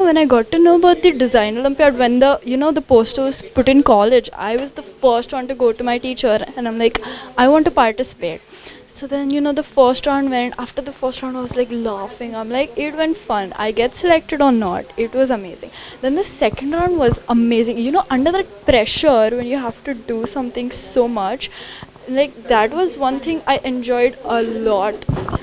when I got to know about the Design Olympiad, when the poster was put in college, I was the first one to go to my teacher and I'm like, I want to participate. So then, the first round went. After the first round, I was like laughing. I'm like, it went fun. I get selected or not. It was amazing. Then the second round was amazing. Under that pressure, when you have to do something so much, like that was one thing I enjoyed a lot.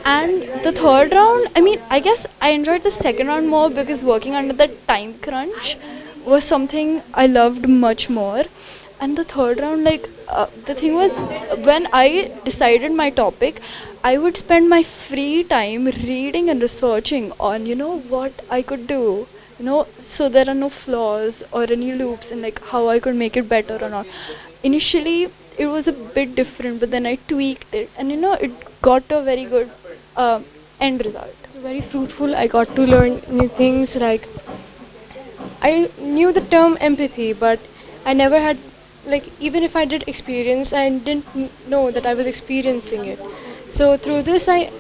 And the third round, I mean, I guess I enjoyed the second round more because working under that time crunch was something I loved much more. And the third round, like the thing was, when I decided my topic, I would spend my free time reading and researching on what I could do, so there are no flaws or any loops, and like how I could make it better or not. Initially it was a bit different, but then I tweaked it, and it got a very good end result. So very fruitful. I got to learn new things. Like I knew the term empathy, but I never had, like, even if I did experience, I didn't know that I was experiencing it. So through this, I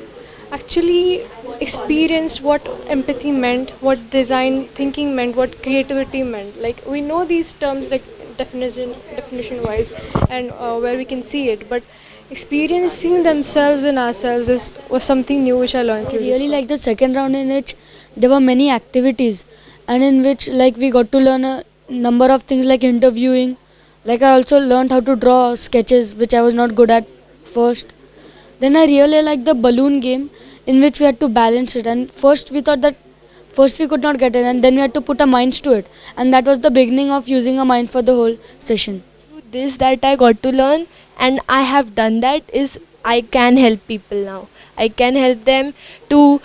actually experienced what empathy meant, what design thinking meant, what creativity meant. Like we know these terms, like definition wise, and where we can see it, but experiencing themselves and ourselves was something new which I learned I through really this. like the second round in which there were many activities and in which like we got to learn a number of things like interviewing. Like I also learned how to draw sketches which I was not good at first. Then I really liked the balloon game in which we had to balance it, and first we thought that first we could not get it and then we had to put our minds to it, and that was the beginning of using our mind for the whole session. Through this that I got to learn, and I have done that, is I can help people now. I can help them to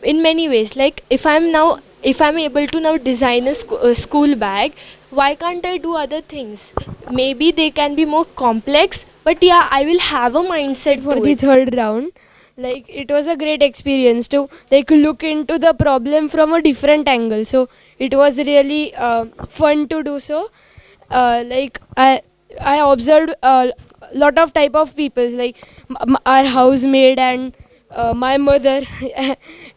in many ways. Like if I'm able to now design a school bag, why can't I do other things? Maybe they can be more complex, but yeah, I will have a mindset For to the it. third round, like it was a great experience to like look into the problem from a different angle, so it was really fun to do so. Like I observed a lot of type of peoples, like our housemaid and my mother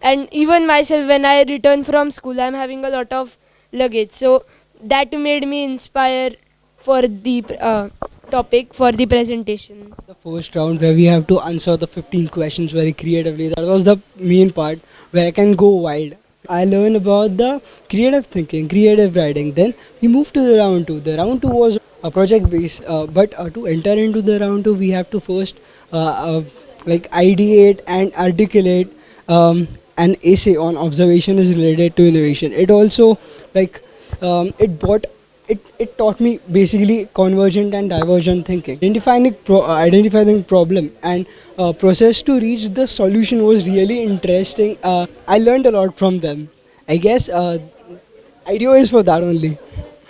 and even myself. When I return from school, I'm having a lot of luggage, so that made me inspire for the topic for the presentation. The first round where we have to answer the 15 questions very creatively. That was the main part where I can go wild. I learned about the creative thinking, creative writing. Then we moved to the round two. The round two was a project based, but to enter into the round two, we have to first like ideate and articulate an essay on observation is related to innovation. It also like it brought it taught me basically convergent and divergent thinking. Identifying problem and process to reach the solution was really interesting. I learned a lot from them. I guess idea is for that only.